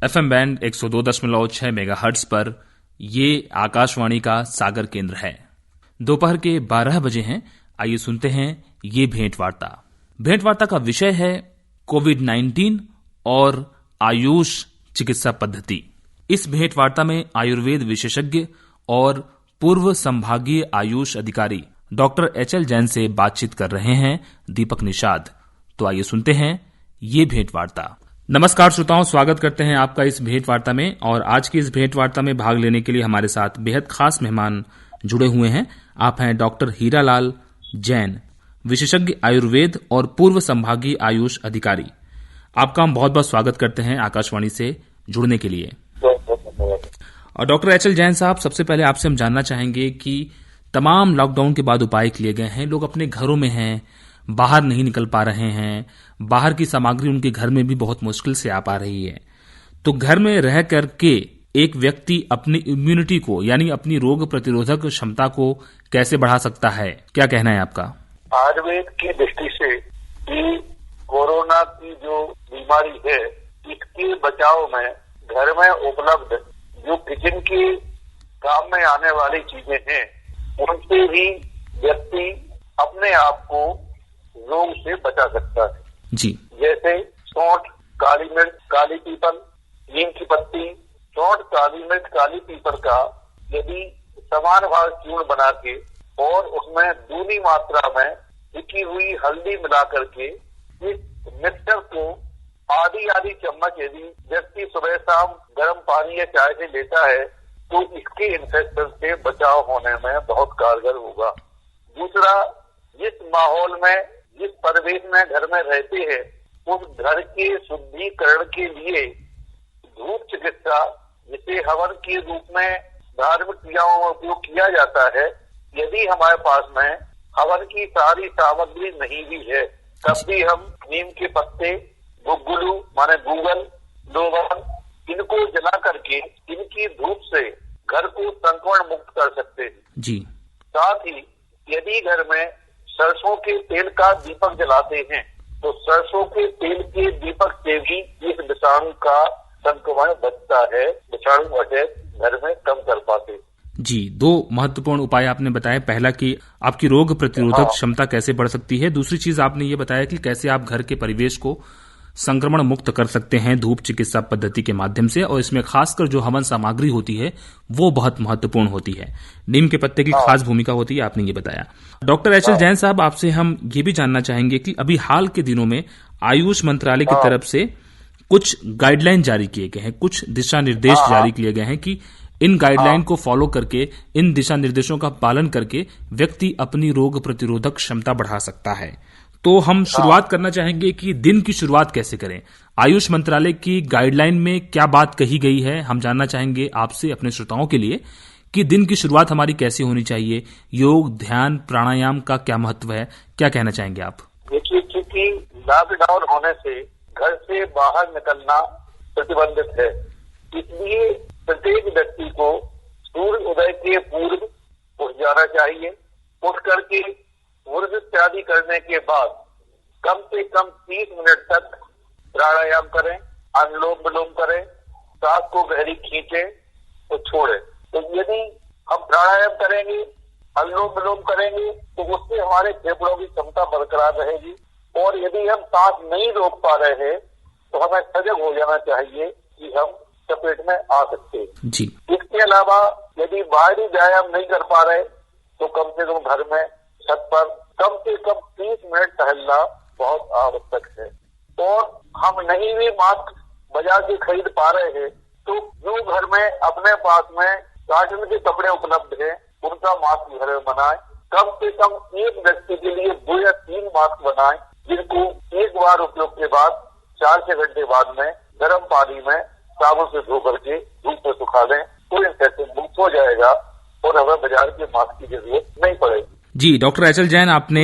FM band 102.6 megahertz पर ये आकाशवाणी का सागर केंद्र है। दोपहर के 12 बजे हैं। आइए सुनते हैं ये भेंट वार्ता का विषय है कोविड-19 और आयुष चिकित्सा पद्धति। इस भेंट वार्ता में आयुर्वेद विशेषज्ञ और पूर्व संभागीय आयुष अधिकारी डॉक्टर HL जैन से बातचीत कर रहे हैं दीपक निषाद। तो आइए सुनते हैं ये भेंट वार्ता। नमस्कार श्रोताओं, स्वागत करते हैं आपका इस भेंट वार्ता में। और आज की इस भेंट वार्ता में भाग लेने के लिए हमारे साथ बेहद खास मेहमान जुड़े हुए हैं। आप हैं डॉक्टर हीरालाल जैन, विशेषज्ञ आयुर्वेद और पूर्व संभागीय आयुष अधिकारी। आपका हम बहुत बहुत स्वागत करते हैं आकाशवाणी से जुड़ने के लिए। और डॉक्टर HL जैन साहब, सबसे पहले आपसे हम जानना चाहेंगे कि तमाम लॉकडाउन के बाद उपाय किए गए हैं, लोग अपने घरों में हैं, बाहर नहीं निकल पा रहे हैं, बाहर की सामग्री उनके घर में भी बहुत मुश्किल से आ पा रही है। तो घर में रह करके एक व्यक्ति अपनी इम्यूनिटी को यानी अपनी रोग प्रतिरोधक क्षमता को कैसे बढ़ा सकता है, क्या कहना है आपका? आयुर्वेद की दृष्टि से कि कोरोना की जो बीमारी है, इसके बचाव में घर में उपलब्ध जो किचन के काम में आने वाली चीजें हैं, उनसे भी व्यक्ति अपने आप को रोग से बचा सकता है जी। जैसे सौंठ, काली मिर्च, काली पीपल, नीम की पत्ती, सौंठ, काली मिर्च, काली पीपल का यदि समान भाग चूर्ण बना के और उसमें दूनी मात्रा में पिकी हुई हल्दी मिला करके इस मिक्सचर को आधी चम्मच यदि व्यक्ति सुबह शाम गर्म पानी या चाय से लेता है तो इसके इन्फेक्शन से बचाव होने में बहुत कारगर होगा। दूसरा, जिस माहौल में, जिस परिवेश में घर में रहते हैं, उस घर के शुद्धिकरण के लिए धूप चिकित्सा, जिसे हवन के रूप में धार्मिक क्रियाओं में उपयोग किया जाता है, यदि हमारे पास में हवन की सारी सामग्री नहीं भी है, तब भी हम नीम के पत्ते, गुग्गुलू माने गूगल, लोबान, इनको जला करके इनकी धूप से घर को संक्रमण मुक्त कर सकते हैं जी। साथ ही यदि घर में सरसों के तेल का दीपक जलाते हैं तो सरसों के तेल के दीपक से भी इस विषाणु का संक्रमण बचता है, विषाणु अटैक घर में कम कर पाते जी। दो महत्वपूर्ण उपाय आपने बताए। पहला कि आपकी रोग प्रतिरोधक क्षमता कैसे बढ़ सकती है। दूसरी चीज आपने ये बताया कि कैसे आप घर के परिवेश को संक्रमण मुक्त कर सकते हैं धूप चिकित्सा पद्धति के माध्यम से। और इसमें खासकर जो हवन सामग्री होती है वो बहुत महत्वपूर्ण होती है। नीम के पत्ते की खास भूमिका होती है, आपने ये बताया। डॉक्टर HL जैन साहब, आपसे हम ये भी जानना चाहेंगे कि अभी हाल के दिनों में आयुष मंत्रालय की तरफ से कुछ गाइडलाइन जारी किए गए हैं, कुछ दिशा निर्देश जारी किए गए हैं कि इन गाइडलाइन को फॉलो करके, इन दिशा निर्देशों का पालन करके व्यक्ति अपनी रोग प्रतिरोधक क्षमता बढ़ा सकता है। तो हम शुरुआत करना चाहेंगे कि दिन की शुरुआत कैसे करें। आयुष मंत्रालय की गाइडलाइन में क्या बात कही गई है, हम जानना चाहेंगे आपसे, अपने श्रोताओं के लिए, कि दिन की शुरुआत हमारी कैसे होनी चाहिए। योग, ध्यान, प्राणायाम का क्या महत्व है, क्या कहना चाहेंगे आप? देखिए, क्योंकि लॉकडाउन होने से घर से बाहर निकलना प्रतिबंधित है, इसलिए प्रत्येक व्यक्ति को सूर्य उदय के पूर्व उठ जाना चाहिए। उठ करके सूर्य इत्यादि करने के बाद कम से कम 30 मिनट तक प्राणायाम करें, अनुलोम विलोम करें, सांस को गहरी खींचे तो छोड़े। तो यदि हम प्राणायाम करेंगे, अनुलोम विलोम करेंगे तो उससे हमारे फेफड़ों की क्षमता बरकरार रहेगी। और यदि हम सांस नहीं रोक पा रहे हैं तो हमें सजग हो जाना चाहिए कि हम चपेट में आ सकते हैं जी। इसके अलावा यदि बाहरी व्यायाम नहीं कर पा रहे तो कम से कम घर में छत पर कम से कम 30 मिनट टहलना बहुत आवश्यक है। और हम नहीं भी मास्क बाजार से खरीद पा रहे हैं तो जो घर में अपने पास में कॉटन के कपड़े उपलब्ध हैं उनका मास्क घर में बनाएं। कम से कम एक व्यक्ति के लिए 2 या 3 मास्क बनाएं, जिनको एक बार उपयोग के बाद 4-6 घंटे बाद में गर्म पानी में साबुन से धो करके धूप में सुखा लें तो इन्फेक्शन मुक्त हो जाएगा और हमें बाजार के मास्क की जरूरत नहीं पड़ेगी जी। डॉक्टर HL जैन, आपने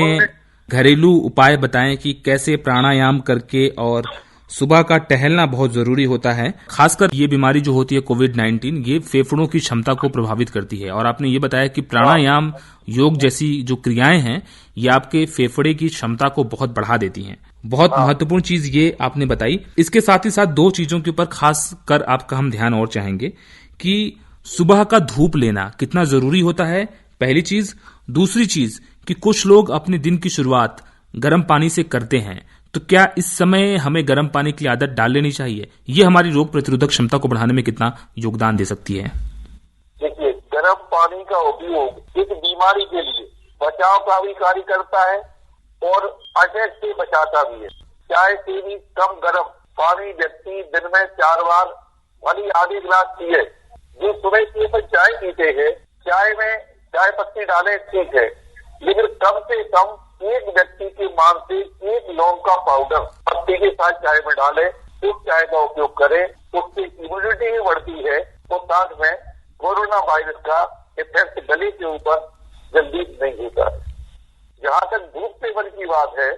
घरेलू उपाय बताएं कि कैसे प्राणायाम करके और सुबह का टहलना बहुत जरूरी होता है। खासकर ये बीमारी जो होती है कोविड-19, ये फेफड़ों की क्षमता को प्रभावित करती है। और आपने ये बताया कि प्राणायाम, योग जैसी जो क्रियाएं हैं, ये आपके फेफड़े की क्षमता को बहुत बढ़ा देती हैं। बहुत महत्वपूर्ण चीज ये आपने बताई। इसके साथ ही साथ दो चीजों के ऊपर खास कर आपका हम ध्यान और चाहेंगे कि सुबह का धूप लेना कितना जरूरी होता है, पहली चीज। दूसरी चीज कि कुछ लोग अपने दिन की शुरुआत गर्म पानी से करते हैं, तो क्या इस समय हमें गर्म पानी की आदत डाल लेनी चाहिए? ये हमारी रोग प्रतिरोधक क्षमता को बढ़ाने में कितना योगदान दे सकती है? देखिए, गर्म पानी का उपयोग इस बीमारी के लिए बचाव का भी कार्य करता है और अटैक से बचाता भी है। चाय से भी कम गर्म पानी व्यक्ति दिन में 4 बार भली आधे गिलास पिए। जो सुबह की अपन चाय पीते हैं, चाय में चाय पत्ती डाले ठीक है, लेकिन कम से कम एक व्यक्ति के मान से 1 लौंग का पाउडर पत्ती के साथ चाय में डाले, उस चाय का उपयोग करें। उससे इम्यूनिटी भी बढ़ती है और साथ में कोरोना वायरस का इफेक्ट गले के ऊपर जल्दी नहीं होता है। जहाँ तक धूप सेवन की बात है,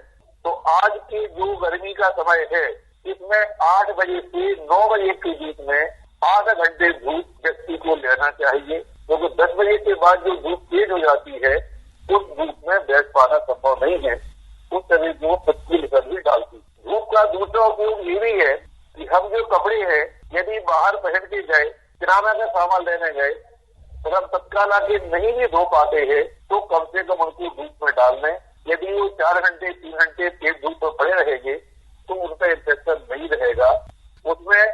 तो आज के जो गर्मी का समय है, इसमें 8 बजे से 9 बजे के बीच में आधा घंटे धूप व्यक्ति को लेना चाहिए, क्योंकि 10 बजे के बाद जो धूप तेज हो जाती है, उस धूप में बैठ पाना संभव नहीं है। उस तरह की वो पत्ती भी डालती। धूप का दूसरा उपयोग ये भी है कि हम जो कपड़े हैं, यदि बाहर पहन के गए, किराना का सामान लेने गए, अगर हम तत्काल आके नहीं भी धो पाते हैं, तो कम से कम उनको धूप में डाल लें। यदि वो 4 घंटे 3 घंटे तेज धूप में पड़े रहेंगे, तो उनका इन्फेक्शन नहीं रहेगा। उसमें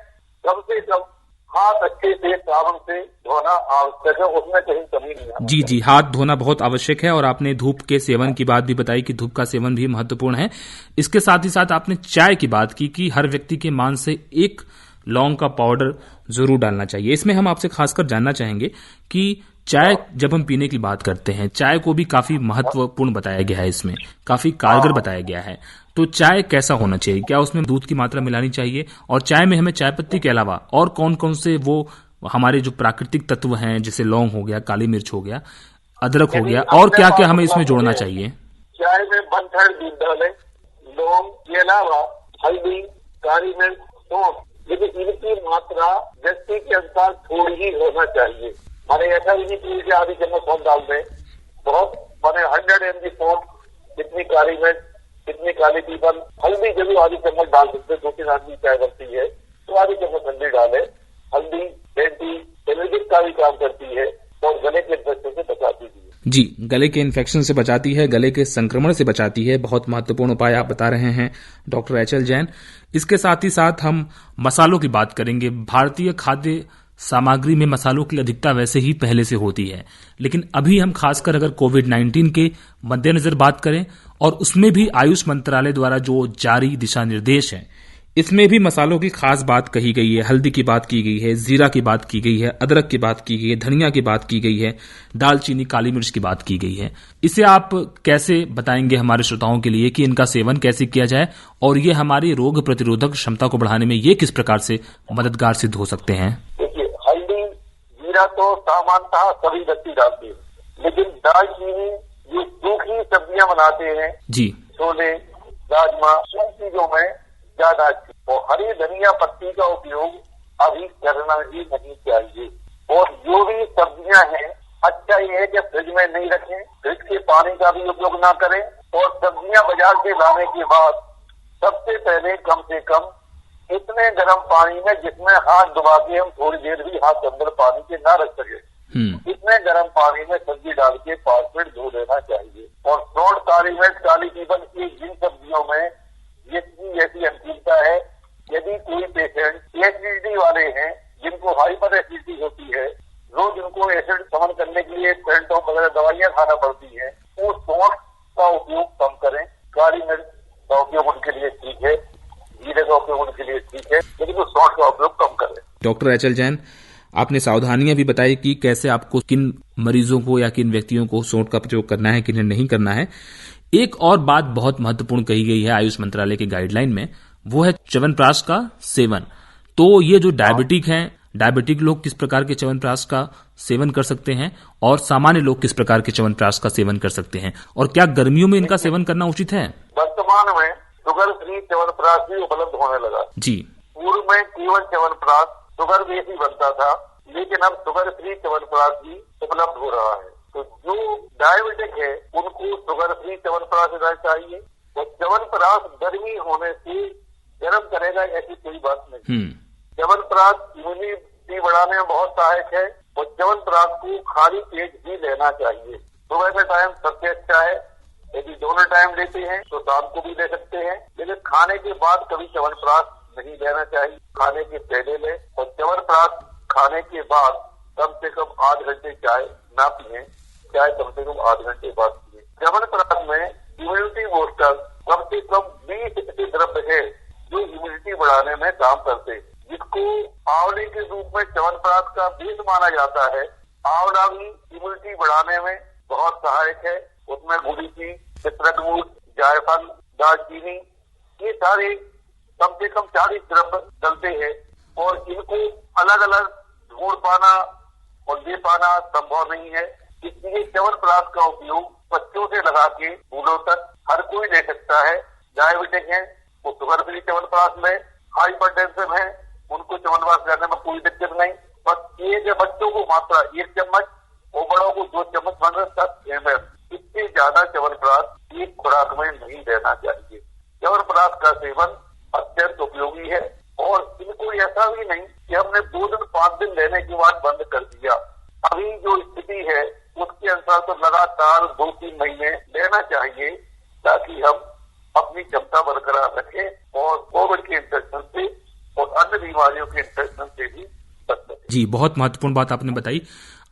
कम से कम हाथ अच्छे से साबुन से धोना आवश्यक है, उसमें कहीं कमी नहीं है। जी, हाथ धोना बहुत आवश्यक है। और आपने धूप के सेवन की बात भी बताई कि धूप का सेवन भी महत्वपूर्ण है। इसके साथ ही साथ आपने चाय की बात की कि हर व्यक्ति के मान से 1 लौंग का पाउडर जरूर डालना चाहिए। इसमें हम आपसे खासकर जानना चाहेंगे कि चाय जब हम पीने की बात करते हैं, चाय को भी काफी महत्वपूर्ण बताया गया है, इसमें काफी कारगर बताया गया है। तो चाय कैसा होना चाहिए? क्या उसमें दूध की मात्रा मिलानी चाहिए? और चाय में हमें चाय पत्ती के अलावा और कौन कौन से वो हमारे जो प्राकृतिक तत्व हैं, जैसे लौंग हो गया, काली मिर्च हो गया, अदरक हो गया, और क्या क्या हमें इसमें जोड़ना चाहिए? चाय में 1/3 दूध डालें, लौंग के अलावा हल्दी, काली मिर्च, सौंफ, लेकिन इनकी मात्रा व्यक्ति के अनुसार थोड़ी ही होना चाहिए। माने ऐसा भी नहीं कि आधी चम्मच सौंफ डाल दें, बहुत माने 100 mg सौंफ, जितनी काली मिर्च, जितनी काली पीपल, हल्दी जरूर आधी चम्मच डाल सकते। 2-3 आदमी चाय बनती है तो आधी चम्मच हल्दी डाले। हल्दी एंटी एलर्जिक का भी काम करती है और गले के इन्फेक्शन से बचाती है। जी, गले के इन्फेक्शन से बचाती है, गले के संक्रमण से बचाती है। बहुत महत्वपूर्ण उपाय आप बता रहे हैं डॉक्टर एचएल जैन। इसके साथ ही साथ हम मसालों की बात करेंगे। भारतीय खाद्य सामग्री में मसालों की अधिकता वैसे ही पहले से होती है, लेकिन अभी हम खासकर अगर कोविड-19 के मद्देनजर बात करें, और उसमें भी आयुष मंत्रालय द्वारा जो जारी दिशा निर्देश हैं, इसमें भी मसालों की खास बात कही गई है। हल्दी की बात की गई है, जीरा की बात की गई है, अदरक की बात की गई है, धनिया की बात की गई है, दालचीनी, काली मिर्च की बात की गई है। इसे आप कैसे बताएंगे हमारे श्रोताओं के लिए कि इनका सेवन कैसे किया जाए, और ये हमारी रोग प्रतिरोधक क्षमता को बढ़ाने में ये किस प्रकार से मददगार सिद्ध हो सकते हैं? देखिए, हल्दी, जीरा तो सामान्यतः सभी व्यक्ति डालते हैं, लेकिन दालचीनी जो सूखी सब्जियां बनाते हैं जी, छोले, राजमा, उन चीजों में ज्यादा अच्छी। और हरी धनिया पत्ती का उपयोग अभी करना ही नहीं चाहिए। और जो भी सब्जियां हैं, अच्छा ये है कि फ्रिज में नहीं रखें, फ्रिज के पानी का भी उपयोग ना करें। और सब्जियां बाजार से लाने के बाद सबसे पहले कम से कम इतने गर्म पानी में जिसमें हाथ डुबा के हम थोड़ी देर भी हाथ अंदर पानी के ना रख सके, इतने गर्म पानी में सब्जी डाल के 5 मिनट धो लेना चाहिए। और सौंठ, काली मिर्च, काली पीपल की जिन सब्जियों में जितनी ऐसी अनुकूलता है, यदि कोई पेशेंट एसिडिटी वाले हैं, जिनको हाइपर एसिडिटी होती है, रोज उनको एसिड शमन करने के लिए पेंटो वगैरह दवाइयां खाना पड़ती है, वो सौंठ का उपयोग कम करें। काली मिर्च का उपयोग उनके लिए ठीक है, जीरे का उपयोग उनके लिए ठीक है, लेकिन वो सौंठ का उपयोग कम करें। डॉक्टर एचएल जैन, आपने सावधानियां भी बताई कि कैसे आपको किन मरीजों को या किन व्यक्तियों को सौंठ का प्रयोग करना है, किन्हें नहीं करना है। एक और बात बहुत महत्वपूर्ण कही गई है आयुष मंत्रालय के गाइडलाइन में, वो है च्यवनप्राश का सेवन। तो ये जो डायबिटिक हैं, डायबिटिक लोग किस प्रकार के च्यवनप्राश का सेवन कर सकते हैं, और सामान्य लोग किस प्रकार के च्यवनप्राश का सेवन कर सकते हैं, और क्या गर्मियों में इनका सेवन करना उचित है? वर्तमान में शुगर फ्री च्यवनप्राश भी उपलब्ध होने लगा जी। पूर्व में केवल च्यवनप्राश शुगर बेस ही बनता था, लेकिन अब शुगर फ्री च्यवनप्राश भी उपलब्ध हो रहा है। तो जो डायबिटिक है उनको शुगर फ्री च्यवनप्राश लेना चाहिए। और च्यवनप्राश गर्मी होने से गर्म करेगा ऐसी कोई बात नहीं। च्यवनप्राश इम्यूनिटी बढ़ाने में बहुत सहायक है और च्यवनप्राश को खाली पेट भी लेना चाहिए। सुबह का टाइम सबसे अच्छा है, यदि दोनों टाइम लेते हैं तो शाम को भी ले सकते हैं, लेकिन खाने के बाद कभी च्यवनप्राश नहीं लेना चाहिए, खाने के पहले लें। और च्यवनप्राश खाने के बाद कम से कम 8 घंटे चाय ना पिए, चाय कम से कम 8 घंटे बाद पिए। च्यवनप्राश में इम्यूनिटी बूस्टर कम से कम 20 ऐसे द्रव्य है जो इम्यूनिटी बढ़ाने में काम करते हैं, जिसको आंवले के रूप में च्यवनप्राश का बीज माना जाता है। आंवला भी इम्यूनिटी बढ़ाने में बहुत सहायक है। उसमें गुड़ीची, चित्रकूट, जायफल, दालचीनी, ये सारे कम से कम 40 द्रव्य डलते हैं और इनको अलग अलग ढूंढ पाना और ले पाना संभव नहीं है। इसलिए च्यवनप्राश का उपयोग बच्चों से लगा के बूढ़ों तक हर कोई ले सकता है। डायबिटिक है वो शुगर फ्री च्यवनप्राश में, हाइपरटेंशन है उनको च्यवनप्राश लेने में कोई दिक्कत नहीं। बस एक बच्चों को मात्रा 1 चम्मच और बड़ों को 2 चम्मच 10 ml, इससे ज्यादा च्यवनप्राश एक खुराक में नहीं लेना चाहिए। च्यवनप्राश का सेवन अत्यंत उपयोगी है और इनको ऐसा भी नहीं कि हमने 2 दिन 5 दिन लेने के बाद बंद कर दिया। अभी जो स्थिति है उसके अनुसार तो लगातार 2-3 महीने लेना चाहिए ताकि हम अपनी क्षमता बरकरार रखें और कोविड के इन्फेक्शन से और अन्य बीमारियों के इन्फेक्शन से भी बच सकें। जी, बहुत महत्वपूर्ण बात आपने बताई।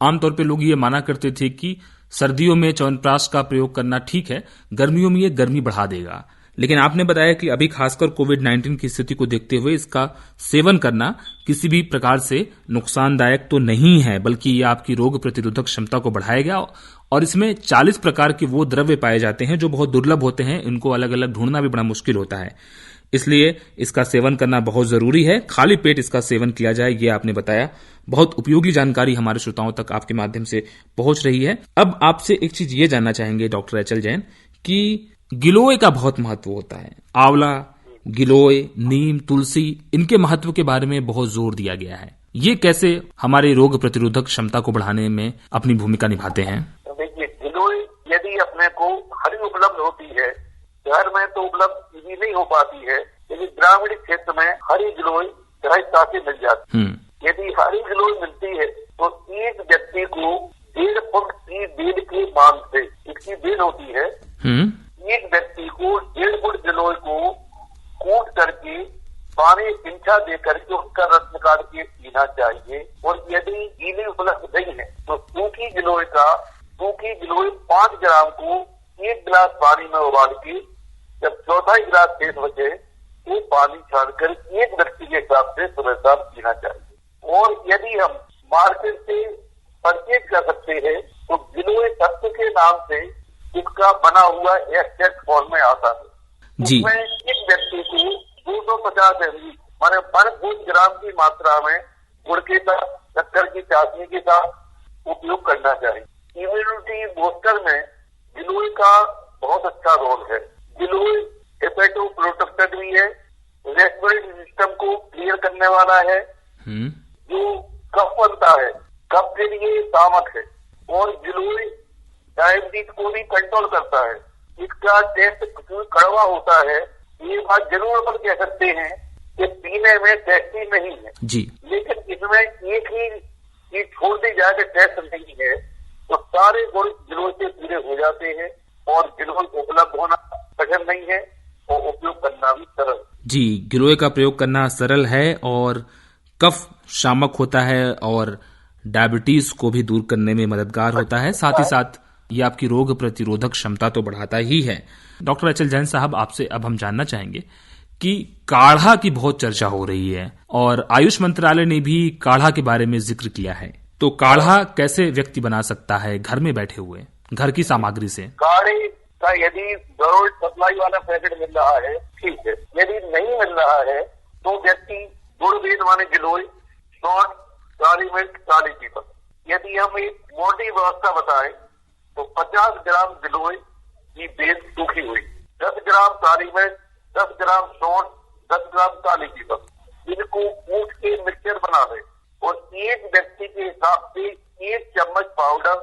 आमतौर पे लोग ये माना करते थे कि सर्दियों में च्यवनप्राश का प्रयोग करना ठीक है, गर्मियों में ये गर्मी बढ़ा देगा, लेकिन आपने बताया कि अभी खासकर कोविड-19 की स्थिति को देखते हुए इसका सेवन करना किसी भी प्रकार से नुकसानदायक तो नहीं है, बल्कि ये आपकी रोग प्रतिरोधक क्षमता को बढ़ाएगा। और इसमें 40 प्रकार के वो द्रव्य पाए जाते हैं जो बहुत दुर्लभ होते हैं, इनको अलग अलग ढूंढना भी बड़ा मुश्किल होता है, इसलिए इसका सेवन करना बहुत जरूरी है। खाली पेट इसका सेवन किया जाए, ये आपने बताया। बहुत उपयोगी जानकारी हमारे श्रोताओं तक आपके माध्यम से पहुंच रही है। अब आपसे एक चीज ये जानना चाहेंगे डॉक्टर एच एल जैन कि गिलोय का बहुत महत्व होता है। आंवला, गिलोय, नीम, तुलसी, इनके महत्व के बारे में बहुत जोर दिया गया है। ये कैसे हमारे रोग प्रतिरोधक क्षमता को बढ़ाने में अपनी भूमिका निभाते हैं? देखिए, गिलोय यदि अपने को हरी उपलब्ध होती है, शहर में तो उपलब्ध भी नहीं हो पाती है, लेकिन ग्रामीण क्षेत्र में हरी गिलोय सहजता से मिल जाती है। यदि हरी गिलोय मिलती है तो एक व्यक्ति को 1.5 फुट की बेल के मान से, इसकी बेल होती है, एक व्यक्ति को 1.5 फुट गिलोय को कूट करके पानी पिंछा दे करके उसका रस निकाल के पीना चाहिए। और यदि गीली उपलब्ध नहीं है तो सूखी गिलोय 5 ग्राम को 1 गिलास पानी में उबाल के जब 4था गिलास शेष बचे वो पानी छाड़कर एक व्यक्ति के हिसाब से सुबह शाम पीना चाहिए। और यदि हम मार्केट से परचेज कर सकते हैं तो गिलोय तत्व के नाम से इसका बना हुआ एक्सट्रैक्ट फॉर्म में आता है। जी। उसमें एक व्यक्ति को 250 ml माने 1 ग्राम की मात्रा में गुड़ के साथ, शक्कर की चाशनी के साथ उपयोग करना चाहिए। इम्यूनिटी बूस्टर में गिलोय का बहुत अच्छा रोल है। गिलोय हेपेटो प्रोटेक्टेड भी है, रेस्पिरेटरी सिस्टम को क्लियर करने वाला है, जो कफ बनता है कफ के लिए सामक है। और गिलोय डायबिटीज को भी कंट्रोल करता है। इसका टेस्ट कड़वा होता है, ये बात जरूर अपन कह सकते हैं कि पीने में टेस्टी नहीं है जी, लेकिन इसमें एक ही चीज छोड़ दी जाए कि टेस्ट नहीं है तो सारे गुण गिलोय से पूरे हो जाते हैं और गिलोय उपलब्ध होना कठिन नहीं है और उपयोग करना भी सरल। जी, गिलोय का प्रयोग करना सरल है और कफ शामक होता है और डायबिटीज को भी दूर करने में मददगार होता है। साथ ही साथ ये आपकी रोग प्रतिरोधक क्षमता तो बढ़ाता ही है। डॉक्टर एच एल जैन साहब, आपसे अब हम जानना चाहेंगे कि काढ़ा की बहुत चर्चा हो रही है और आयुष मंत्रालय ने भी काढ़ा के बारे में जिक्र किया है, तो काढ़ा कैसे व्यक्ति बना सकता है घर में बैठे हुए, घर की सामग्री से? काढ़े का यदि गवर्नमेंट सप्लाई वाला पैकेट मिल रहा है ठीक है, यदि नहीं मिल रहा है तो व्यक्ति गुड़ बेल माने गिलोय, सौंठ, काली मिर्च, काली पीपल, यदि हम एक मोटी व्यवस्था बताएं तो 50 ग्राम गिलोय की बेल सूखी हुई, 10 ग्राम काली मिर्च, 10 ग्राम सौंठ, 10 ग्राम काली पीपल, इनको कूट के मिक्सचर बना दें और एक व्यक्ति के हिसाब से 1 चम्मच पाउडर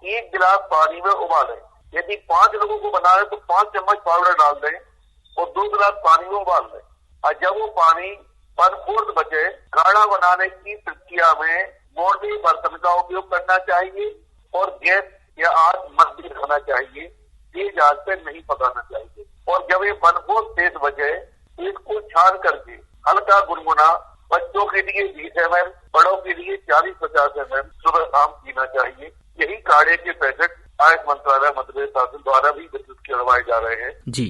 1 गिलास पानी में उबालें। यदि 5 लोगों को बनाए तो 5 चम्मच पाउडर डाल दें और 2 गिलास पानी में उबाल दें। और जब वो पानी 1/4 बचे, काढ़ा बनाने की प्रक्रिया में मोटे बर्तन का उपयोग करना चाहिए और गैस या आग मध्यम रखना चाहिए, तेज आग पे नहीं पकाना चाहिए। और जब ये 1/4 तेज बचे, इसको छान करके हल्का गुनगुना बच्चों के लिए 20 ml, बड़ों के लिए 40-50 ml सुबह शाम पीना चाहिए। यही काढ़े के पैकेट आयुष मंत्रालय मध्य प्रदेश शासन द्वारा भी वितरित करवाए जा रहे हैं जी।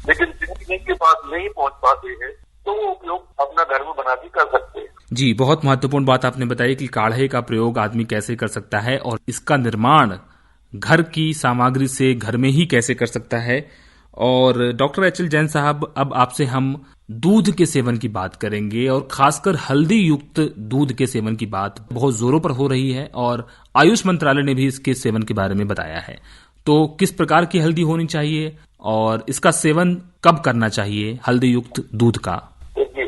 लेकिन जिनके पास नहीं पहुंच पाते हैं तो वो उपयोग अपना घर में बना के कर सकते हैं। जी, बहुत महत्वपूर्ण बात आपने बताई कि काढ़े का प्रयोग आदमी कैसे कर सकता है और इसका निर्माण घर की सामग्री से घर में ही कैसे कर सकता है। और डॉक्टर एच.एल. जैन साहब, अब आपसे हम दूध के सेवन की बात करेंगे और खासकर हल्दी युक्त दूध के सेवन की बात बहुत जोरों पर हो रही है और आयुष मंत्रालय ने भी इसके सेवन के बारे में बताया है। तो किस प्रकार की हल्दी होनी चाहिए और इसका सेवन कब करना चाहिए हल्दी युक्त दूध का? देखिए,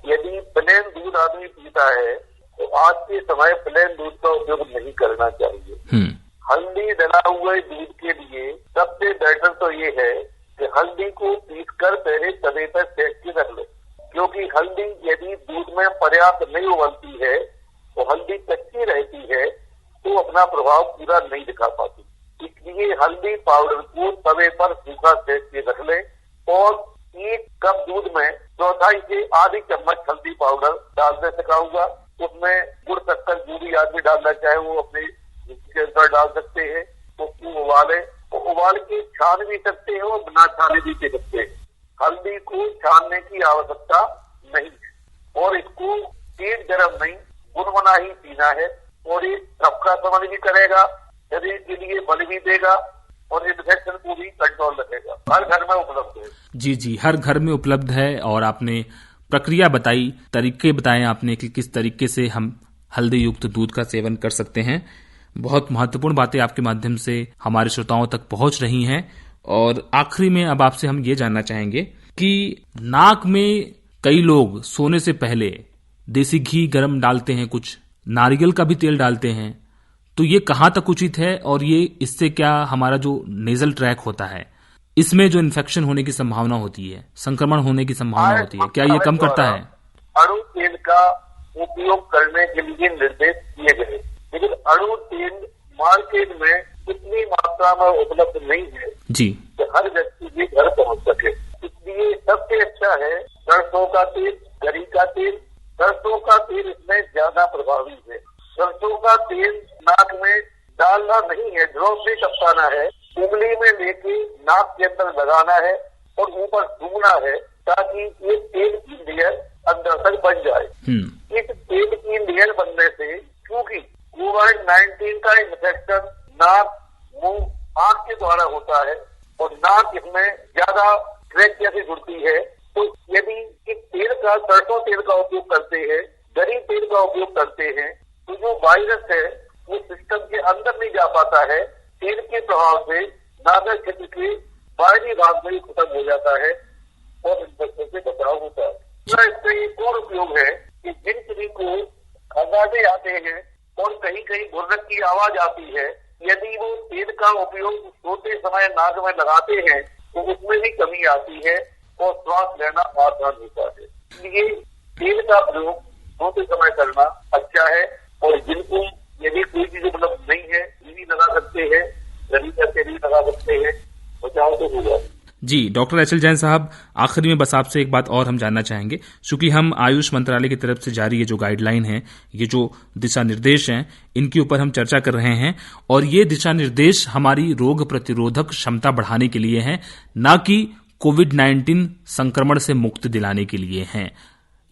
यदि प्लेन दूध आदमी पीता है तो आज के समय प्लेन दूध का उपयोग नहीं करना चाहिए। हल्दी डला हुए दूध के लिए सबसे बेटर तो ये है कि हल्दी को पीसकर पहले तवे पर सेक के रख ले, क्योंकि हल्दी यदि दूध में पर्याप्त नहीं उबलती है तो हल्दी कच्ची रहती है तो अपना प्रभाव पूरा नहीं दिखा पाती। इसलिए हल्दी पाउडर को तवे पर सूखा सेक के रख ले और 1 कप दूध में 1/4 से आधी चम्मच हल्दी पाउडर डाल दे सका हुआ। उसमें गुड़ शक्कर जो भी आदमी डालना चाहे वो अपने के अंदर डाल सकते हैं। उसको उबाले, उबाल के छान भी सकते हैं और बिना छाने भी पी सकते हैं। हल्दी को छानने की आवश्यकता नहीं है और इसको तेज गर्म नहीं, गुनगुना ही पीना है और ये कफ का शमन भी करेगा, शरीर के लिए बल भी देगा और इन्फेक्शन को भी कंट्रोल रखेगा। हर घर में उपलब्ध है। जी, हर घर में उपलब्ध है। और आपने प्रक्रिया बताई, तरीके बताए आपने कि किस तरीके से हम हल्दी युक्त दूध का सेवन कर सकते हैं। बहुत महत्वपूर्ण बातें आपके माध्यम से हमारे श्रोताओं तक पहुंच रही हैं। और आखिरी में अब आपसे हम ये जानना चाहेंगे कि नाक में कई लोग सोने से पहले देसी घी गरम डालते हैं, कुछ नारियल का भी तेल डालते हैं, तो ये कहाँ तक उचित है और ये इससे क्या हमारा जो नेजल ट्रैक होता है इसमें जो इन्फेक्शन होने की संभावना होती है, संक्रमण होने की संभावना होती है, क्या ये कम करता है? अणु तेल का उपयोग करने के लिए निर्देश दिए गए, लेकिन अणु तेल मार्केट में इतनी मात्रा में उपलब्ध नहीं है जी कि हर व्यक्ति के घर पहुंच सके। इसलिए सबसे अच्छा है सरसों का तेल, गरी का तेल। सरसों का तेल इसमें ज्यादा प्रभावी है। सरसों का तेल नाक में डालना नहीं है, ड्रॉप से टपकाना है, उंगली में लेके नाक के अंदर लगाना है और ऊपर सूंघना है ताकि ये तेल की लेयर अंदर तक बन जाए। इस तेल की लेयर बनने से, क्योंकि कोविड-19 का इन्फेक्शन नाक, मुंह, आंख के द्वारा होता है और नाक इसमें ज्यादा ट्रैक जैसी जुड़ती है, तो यदि इस तेल का, सरसों तेल का उपयोग करते हैं, गरी तेल का उपयोग करते हैं, तो जो वायरस है वो सिस्टम के अंदर नहीं जा पाता है। तेल के प्रभाव से नासा क्षेत्र के बाहरी भाग में खत्म हो जाता है और इन्फेक्शन से बचाव होता है। इसका एक और उपयोग है कि जिन किसी को खंगाटे आते हैं और कहीं कहीं घुर्रक की आवाज आती है, यदि वो तेल का उपयोग सोते समय नाक में लगाते हैं तो उसमें भी कमी आती है और श्वास लेना आसान होता है। इसलिए तेल का प्रयोग सोते समय करना अच्छा है। और जिनको यदि कोई चीज उपलब्ध नहीं है, भी लगा सकते हैं, गरी का तेल लगा सकते हैं, बचाव तो होगा। जी, डॉक्टर एच.एल. जैन साहब, आखिरी में बस आपसे एक बात और हम जानना चाहेंगे, क्योंकि हम आयुष मंत्रालय की तरफ से जारी ये जो गाइडलाइन है, ये जो दिशा निर्देश हैं, इनके ऊपर हम चर्चा कर रहे हैं और ये दिशा निर्देश हमारी रोग प्रतिरोधक क्षमता बढ़ाने के लिए हैं, ना कि कोविड-19 संक्रमण से मुक्त दिलाने के लिए हैं।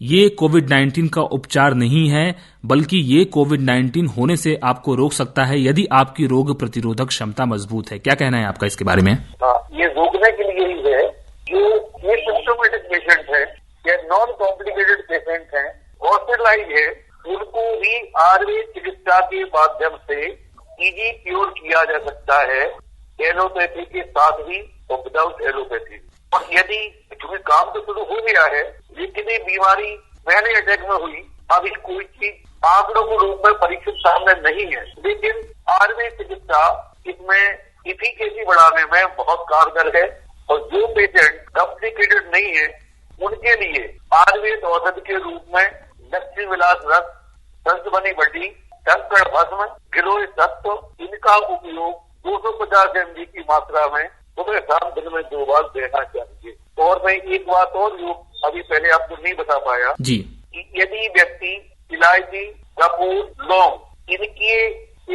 ये कोविड-19 का उपचार नहीं है, बल्कि ये कोविड-19 होने से आपको रोक सकता है यदि आपकी रोग प्रतिरोधक क्षमता मजबूत है। क्या कहना है आपका इसके बारे में? ये रोकने के लिए ही है। जो ये सिम्टोमेटिक पेशेंट है या नॉन कॉम्प्लिकेटेड पेशेंट है, हॉस्पिटलाइज है, उनको भी आयुर्वेद चिकित्सा के माध्यम से इजी क्योर किया जा सकता है, एलोपैथी के साथ भी और विदाउट एलोपैथी। और यदि चूंकि काम तो शुरू हो गया है, लेकिन ये बीमारी पहले अटैक में हुई, अभी कोई चीज आंकड़ों के रूप में परीक्षित सामने नहीं है, लेकिन आयुर्वेद चिकित्सा इसमें इफिकेसी बढ़ाने में बहुत कारगर है। और जो पेशेंट कॉम्प्लिकेटेड नहीं है उनके लिए आयुर्वेद औषधि के रूप में लक्ष्मी विलास रस, संसबनी बटी, कंकड़ भस्म, गिलोय तत्व, इनका उपयोग 250 mg की मात्रा में सुबह शाम दिन में 2 बार देना चाहिए। और मैं एक बात और जो अभी पहले आपको नहीं बता पाया जी, कि यदि व्यक्ति इलायची, कपूर, लौंग इनकी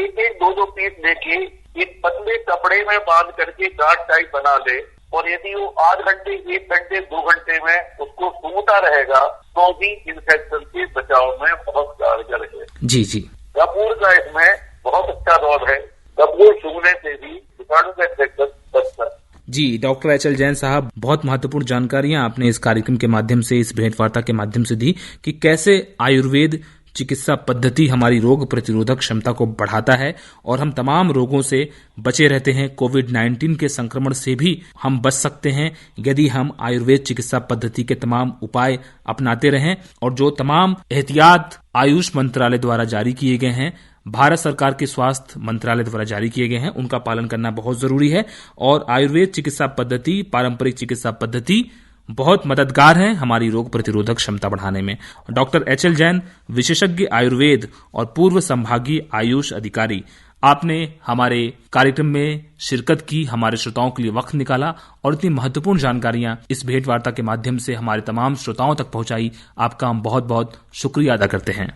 एक 2 पीस लेके एक पतले कपड़े में बांध करके गांठ टाइप बना ले, और यदि वो 8 घंटे, 1 घंटे, 2 घंटे में उसको सूंघता रहेगा तो भी इन्फेक्शन से बचाव में बहुत कारगर है। जी जी, कपूर का इसमें बहुत अच्छा रोल है। कपूर सूंघने से भी विषाणु का इन्फेक्शन बचता है। जी, डॉक्टर एच.एल. जैन साहब, बहुत महत्वपूर्ण जानकारियां आपने इस कार्यक्रम के माध्यम से, इस भेंट वार्ता के माध्यम से दी कि कैसे आयुर्वेद चिकित्सा पद्धति हमारी रोग प्रतिरोधक क्षमता को बढ़ाता है और हम तमाम रोगों से बचे रहते हैं। कोविड-19 के संक्रमण से भी हम बच सकते हैं यदि हम आयुर्वेद चिकित्सा पद्धति के तमाम उपाय अपनाते रहें, और जो तमाम एहतियात आयुष मंत्रालय द्वारा जारी किए गए हैं, भारत सरकार के स्वास्थ्य मंत्रालय द्वारा जारी किए गए हैं, उनका पालन करना बहुत जरूरी है। और आयुर्वेद चिकित्सा पद्धति, पारंपरिक चिकित्सा पद्धति बहुत मददगार है हमारी रोग प्रतिरोधक क्षमता बढ़ाने में। Doctor HL. जैन, विशेषज्ञ आयुर्वेद और पूर्व संभागीय आयुष अधिकारी, आपने हमारे कार्यक्रम में शिरकत की, हमारे श्रोताओं के लिए वक्त निकाला और इतनी महत्वपूर्ण जानकारियां इस भेंट वार्ता के माध्यम से हमारे तमाम श्रोताओं तक पहुंचाई। आपका हम बहुत बहुत शुक्रिया अदा करते हैं।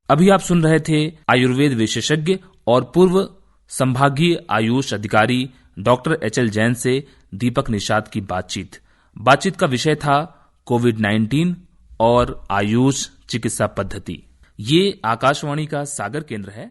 अभी आप सुन रहे थे आयुर्वेद विशेषज्ञ और पूर्व संभागीय आयुष अधिकारी डॉक्टर एच.एल. जैन से दीपक निषाद की बातचीत का विषय था कोविड-19 और आयुष चिकित्सा पद्धति। ये आकाशवाणी का सागर केंद्र है।